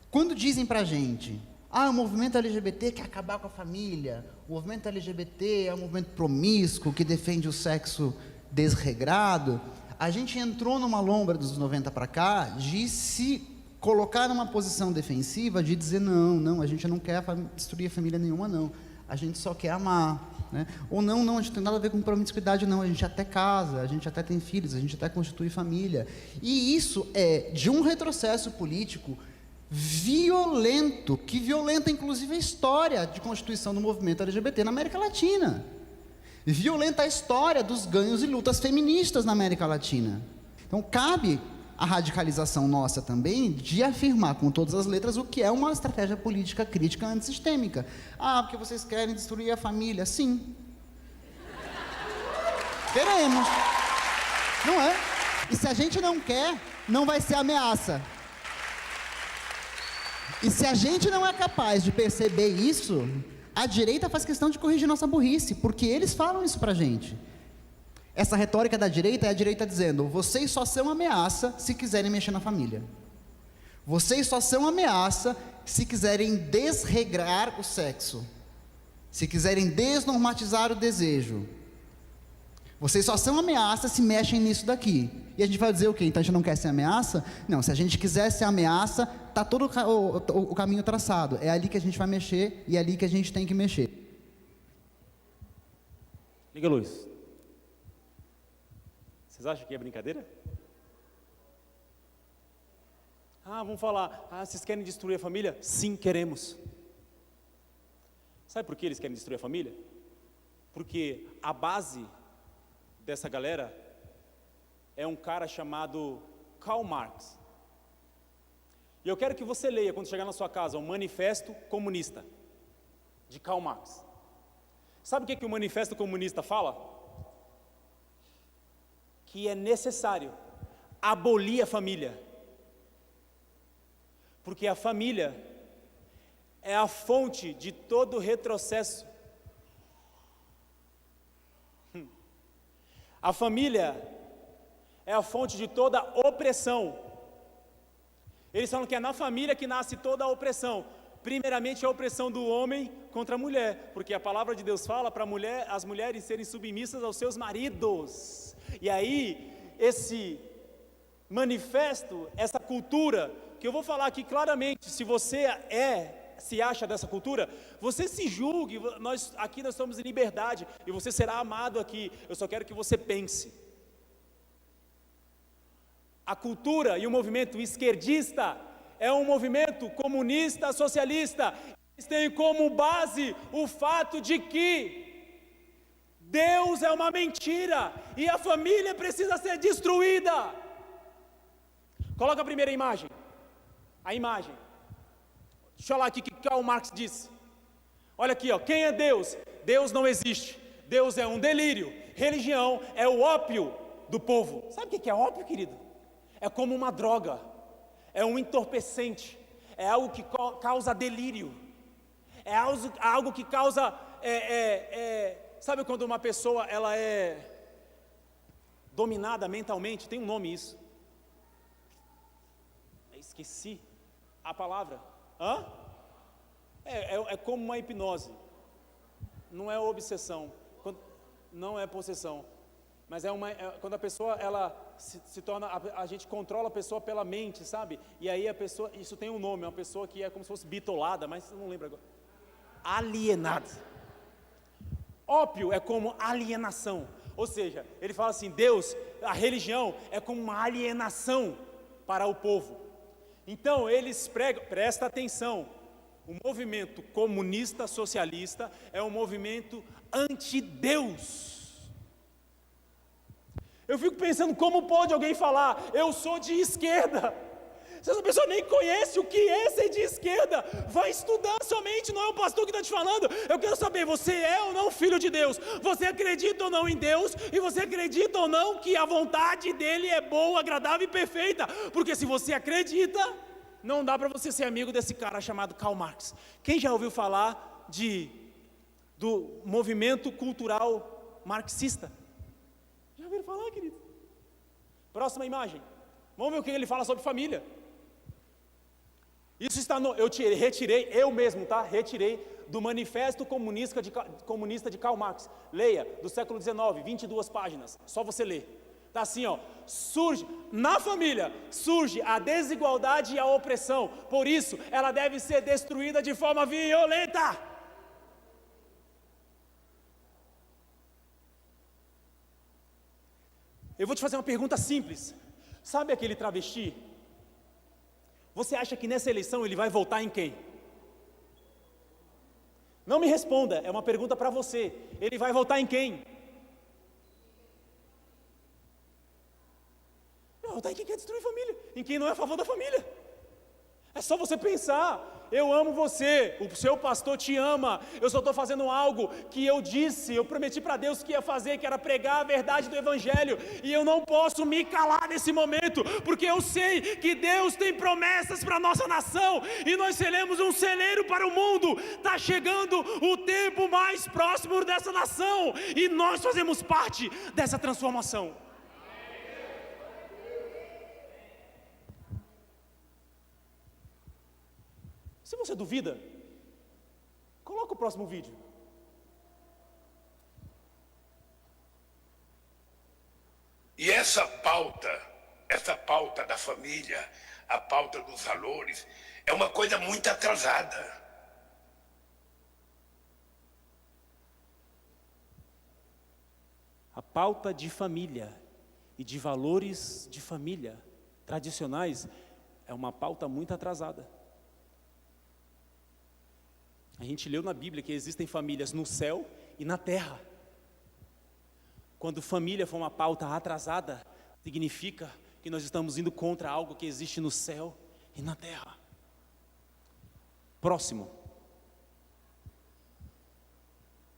[SPEAKER 2] Quando dizem pra gente, o movimento LGBT quer acabar com a família, o movimento LGBT é um movimento promíscuo, que defende o sexo desregrado, a gente entrou numa lombra dos 90 para cá de se colocar numa posição defensiva, de dizer, não, a gente não quer destruir a família nenhuma, não. A gente só quer amar, né? Ou não, a gente não tem nada a ver com promiscuidade, não, a gente até casa, a gente até tem filhos, a gente até constitui família. E isso é de um retrocesso político violento, que violenta inclusive a história de constituição do movimento LGBT na América Latina. Violenta a história dos ganhos e lutas feministas na América Latina. Então cabe a radicalização nossa também de afirmar com todas as letras o que é uma estratégia política crítica antissistêmica. Porque vocês querem destruir a família. Sim. Queremos. Não é? E se a gente não quer, não vai ser ameaça. E se a gente não é capaz de perceber isso, a direita faz questão de corrigir nossa burrice, porque eles falam isso pra gente. Essa retórica da direita é a direita dizendo, vocês só são ameaça se quiserem mexer na família. Vocês só são ameaça se quiserem desregrar o sexo. Se quiserem desnormatizar o desejo. Vocês só são ameaça se mexem nisso daqui. E a gente vai dizer o quê? Então a gente não quer ser ameaça? Não, se a gente quiser ser ameaça, está todo o caminho traçado. É ali que a gente vai mexer e é ali que a gente tem que mexer.
[SPEAKER 1] Liga a luz. Vocês acham que é brincadeira? Vamos falar, vocês querem destruir a família? Sim, queremos. Sabe por que eles querem destruir a família? Porque a base dessa galera é um cara chamado Karl Marx. E eu quero que você leia, quando chegar na sua casa, o Manifesto Comunista, de Karl Marx. Sabe o que o Manifesto Comunista fala? Que é necessário abolir a família, porque a família é a fonte de todo retrocesso. A família é a fonte de toda opressão. Eles falam que é na família que nasce toda a opressão. Primeiramente a opressão do homem contra a mulher, porque a palavra de Deus fala para as mulheres serem submissas aos seus maridos. E aí, esse manifesto, essa cultura, que eu vou falar aqui claramente, se você se acha dessa cultura, você se julgue, aqui nós estamos em liberdade, e você será amado aqui, eu só quero que você pense. A cultura e o movimento esquerdista é um movimento comunista, socialista. Eles têm como base o fato de que Deus é uma mentira e a família precisa ser destruída. Coloca a primeira imagem. A imagem. Deixa eu falar aqui o que Karl Marx disse. Olha aqui, ó, quem é Deus? Deus não existe. Deus é um delírio. Religião é o ópio do povo. Sabe o que é ópio, querido? É como uma droga, é um entorpecente, é algo que causa delírio, é algo que causa, sabe quando uma pessoa ela é dominada mentalmente? Tem um nome isso, esqueci a palavra, é como uma hipnose, não é obsessão, não é possessão, mas quando a pessoa ela se torna, a gente controla a pessoa pela mente, sabe? E aí a pessoa, isso tem um nome, é uma pessoa que é como se fosse bitolada, mas eu não lembro agora. Alienada. Ópio é como alienação, ou seja, ele fala assim, Deus, a religião é como uma alienação para o povo. Então eles pregam, presta atenção, o movimento comunista socialista é um movimento anti-Deus. Eu fico pensando, como pode alguém falar, eu sou de esquerda? Se essa pessoa nem conhece o que é ser de esquerda, vai estudar somente, não é o pastor que está te falando. Eu quero saber, você é ou não filho de Deus? Você acredita ou não em Deus? E você acredita ou não que a vontade dele é boa, agradável e perfeita? Porque se você acredita, não dá para você ser amigo desse cara chamado Karl Marx. Quem já ouviu falar do movimento cultural marxista? Já ouviram falar, querido? Próxima imagem. Vamos ver o que ele fala sobre família. Isso está retirei, eu mesmo, tá? Retirei do Manifesto Comunista de Karl Marx. Leia, do século XIX, 22 páginas. Só você ler. Está assim, ó. Na família, surge a desigualdade e a opressão. Por isso, ela deve ser destruída de forma violenta. Eu vou te fazer uma pergunta simples. Sabe aquele travesti? Você acha que nessa eleição ele vai votar em quem? Não me responda, é uma pergunta para você. Ele vai votar em quem? Ele vai votar em quem quer destruir família, em quem não é a favor da família. É só você pensar. Eu amo você, o seu pastor te ama. Eu só estou fazendo algo que eu prometi para Deus que ia fazer, que era pregar a verdade do Evangelho. E eu não posso me calar nesse momento, porque eu sei que Deus tem promessas para a nossa nação. E nós seremos um celeiro para o mundo. Está chegando o tempo mais próximo dessa nação. E nós fazemos parte dessa transformação. Se você duvida, coloca o próximo vídeo.
[SPEAKER 3] E essa pauta da família, a pauta dos valores, é uma coisa muito atrasada.
[SPEAKER 1] A pauta de família e de valores de família tradicionais é uma pauta muito atrasada. A gente leu na Bíblia que existem famílias no céu e na terra. Quando família for uma pauta atrasada, significa que nós estamos indo contra algo que existe no céu e na terra. Próximo.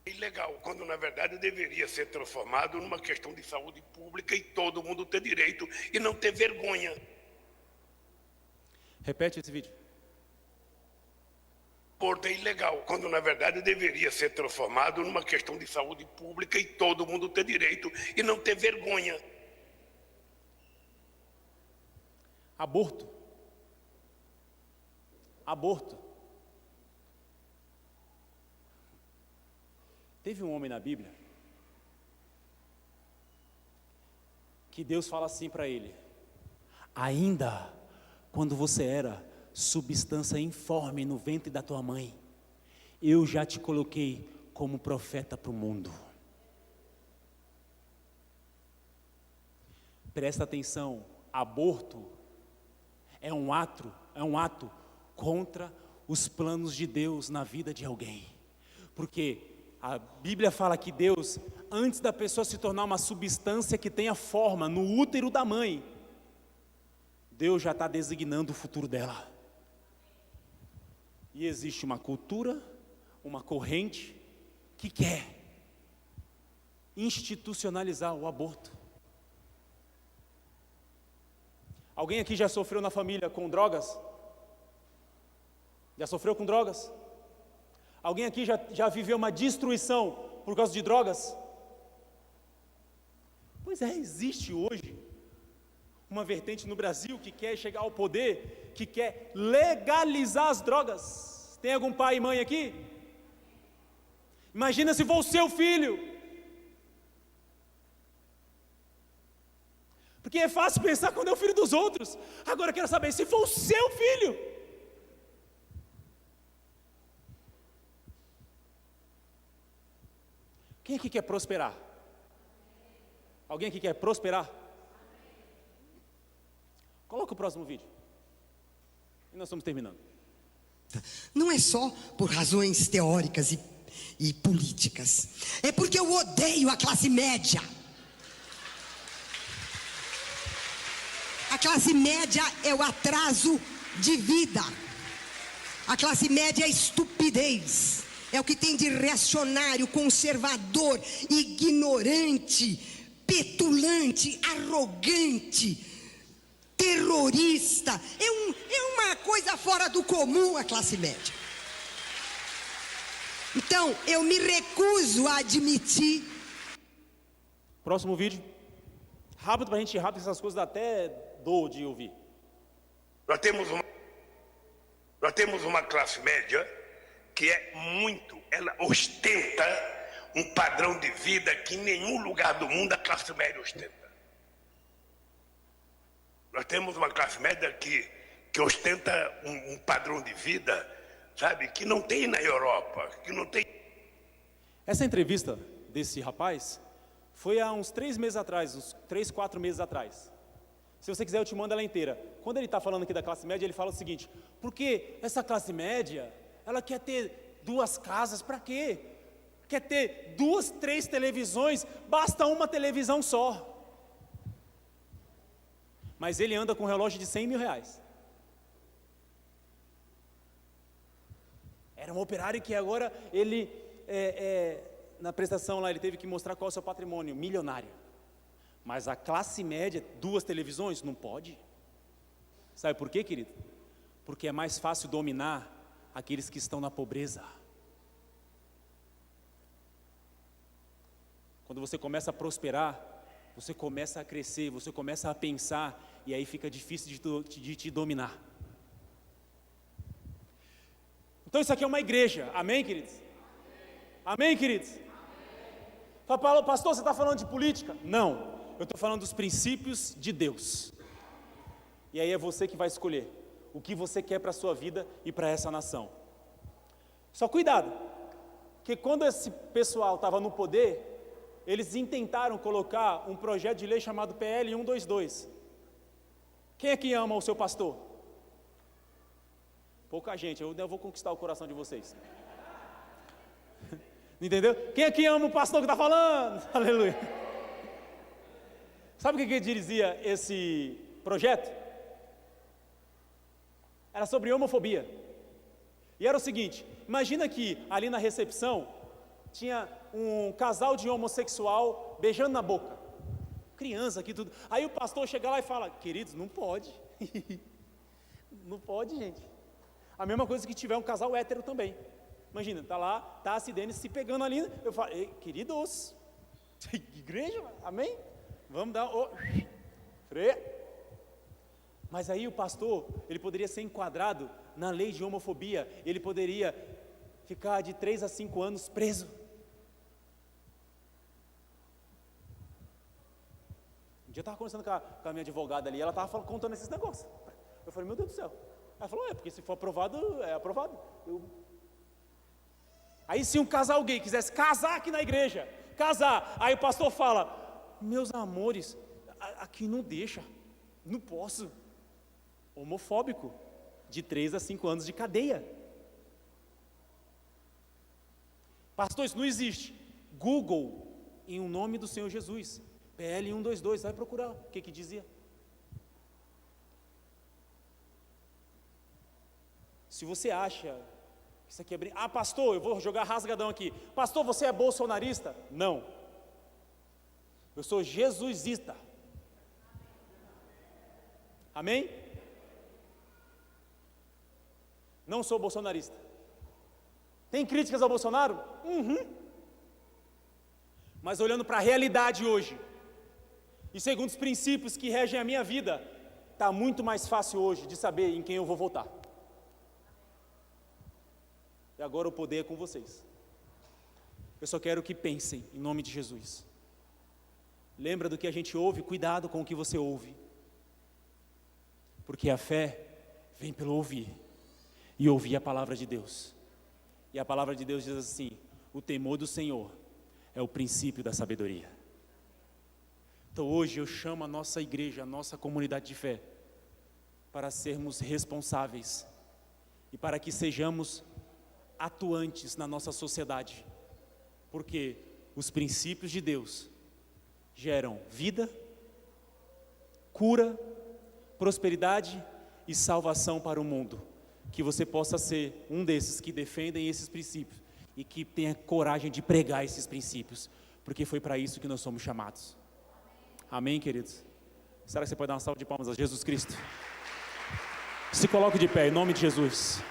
[SPEAKER 3] É ilegal, quando na verdade deveria ser transformado numa questão de saúde pública e todo mundo ter direito e não ter vergonha.
[SPEAKER 1] Repete esse vídeo.
[SPEAKER 3] Aborto é ilegal, quando na verdade deveria ser transformado numa questão de saúde pública e todo mundo ter direito e não ter vergonha.
[SPEAKER 1] Aborto. Teve um homem na Bíblia que Deus fala assim para ele: ainda quando você era substância informe no ventre da tua mãe, eu já te coloquei como profeta para o mundo. Presta atenção, aborto é um ato contra os planos de Deus na vida de alguém. Porque a Bíblia fala que Deus, antes da pessoa se tornar uma substância que tenha forma no útero da mãe, Deus já está designando o futuro dela. E existe uma cultura, uma corrente que quer institucionalizar o aborto. Alguém aqui já sofreu na família com drogas? Já sofreu com drogas? Alguém aqui já viveu uma destruição por causa de drogas? Pois é, existe hoje uma vertente no Brasil que quer chegar ao poder, que quer legalizar as drogas. Tem algum pai e mãe aqui? Imagina se for o seu filho. Porque é fácil pensar quando é o filho dos outros. Agora eu quero saber, se for o seu filho. Quem aqui quer prosperar? Alguém aqui quer prosperar? Coloca o próximo vídeo. E nós estamos terminando.
[SPEAKER 4] Não é só por razões teóricas e políticas. É porque eu odeio a classe média. A classe média é o atraso de vida. A classe média é a estupidez. É o que tem de reacionário, conservador, ignorante, petulante, arrogante, terrorista. É uma coisa fora do comum a classe média. Então, eu me recuso a admitir.
[SPEAKER 1] Próximo vídeo. Rápido para a gente ir rápido, essas coisas dá até dor de ouvir.
[SPEAKER 3] Nós temos uma classe média que ela ostenta um padrão de vida que em nenhum lugar do mundo a classe média ostenta. Nós temos uma classe média que ostenta um padrão de vida, sabe, que não tem na Europa, que não tem.
[SPEAKER 1] Essa entrevista desse rapaz foi há uns 3 meses atrás, uns 3, 4 meses atrás. Se você quiser eu te mando ela inteira. Quando ele está falando aqui da classe média, ele fala o seguinte: porque essa classe média, ela quer ter 2 casas, para quê? Quer ter 2, 3 televisões, basta uma televisão só. Mas ele anda com um relógio de 100 mil reais. Era um operário que agora ele, na prestação lá, ele teve que mostrar qual é o seu patrimônio, milionário. Mas a classe média, 2 televisões, não pode. Sabe por quê, querido? Porque é mais fácil dominar aqueles que estão na pobreza. Quando você começa a prosperar, você começa a crescer, você começa a pensar, e aí fica difícil de te dominar. Então isso aqui é uma igreja, amém, queridos? Amém, queridos? Fala, pastor, você está falando de política? Não, eu estou falando dos princípios de Deus. E aí é você que vai escolher o que você quer para a sua vida e para essa nação. Só cuidado, que quando esse pessoal estava no poder, eles intentaram colocar um projeto de lei chamado PL 122. Quem é que ama o seu pastor? Pouca gente, eu vou conquistar o coração de vocês. Entendeu? Quem é que ama o pastor que está falando? Aleluia. Sabe o que dizia esse projeto? Era sobre homofobia. E era o seguinte: imagina que ali na recepção tinha um casal de homossexual beijando na boca, criança aqui tudo. Aí o pastor chega lá e fala: queridos, não pode. Não pode, gente. A mesma coisa que tiver um casal hétero também. Imagina, tá lá, tá a Cidene se pegando ali. Eu falo: ei, queridos, igreja, amém? Vamos dar freio. Mas aí o pastor, ele poderia ser enquadrado na lei de homofobia. Ele poderia ficar de 3 a 5 anos preso. dia eu estava conversando com a minha advogada ali, ela estava contando esses negócios. Eu falei, meu Deus do céu. Ela falou, porque se for aprovado, é aprovado. Aí se um casal gay quisesse casar aqui na igreja, casar, aí o pastor fala, meus amores, aqui não deixa, não posso. Homofóbico, de 3 a 5 anos de cadeia. Pastor, isso não existe. Google, em um nome do Senhor Jesus, PL 122, vai procurar o que dizia. Se você acha que isso aqui é brincadeira, pastor, eu vou jogar rasgadão aqui, pastor, você é bolsonarista? Não, eu sou jesusista. Amém? Não sou bolsonarista. Tem críticas ao Bolsonaro? Mas olhando para a realidade hoje, e segundo os princípios que regem a minha vida, está muito mais fácil hoje de saber em quem eu vou votar. E agora o poder é com vocês. Eu só quero que pensem em nome de Jesus. Lembra do que a gente ouve? Cuidado com o que você ouve. Porque a fé vem pelo ouvir. E ouvir a palavra de Deus. E a palavra de Deus diz assim, o temor do Senhor é o princípio da sabedoria. Então hoje eu chamo a nossa igreja, a nossa comunidade de fé, para sermos responsáveis e para que sejamos atuantes na nossa sociedade, porque os princípios de Deus geram vida, cura, prosperidade e salvação para o mundo. Que você possa ser um desses que defendem esses princípios e que tenha coragem de pregar esses princípios, porque foi para isso que nós somos chamados. Amém, queridos? Será que você pode dar uma salva de palmas a Jesus Cristo? Se coloque de pé, em nome de Jesus.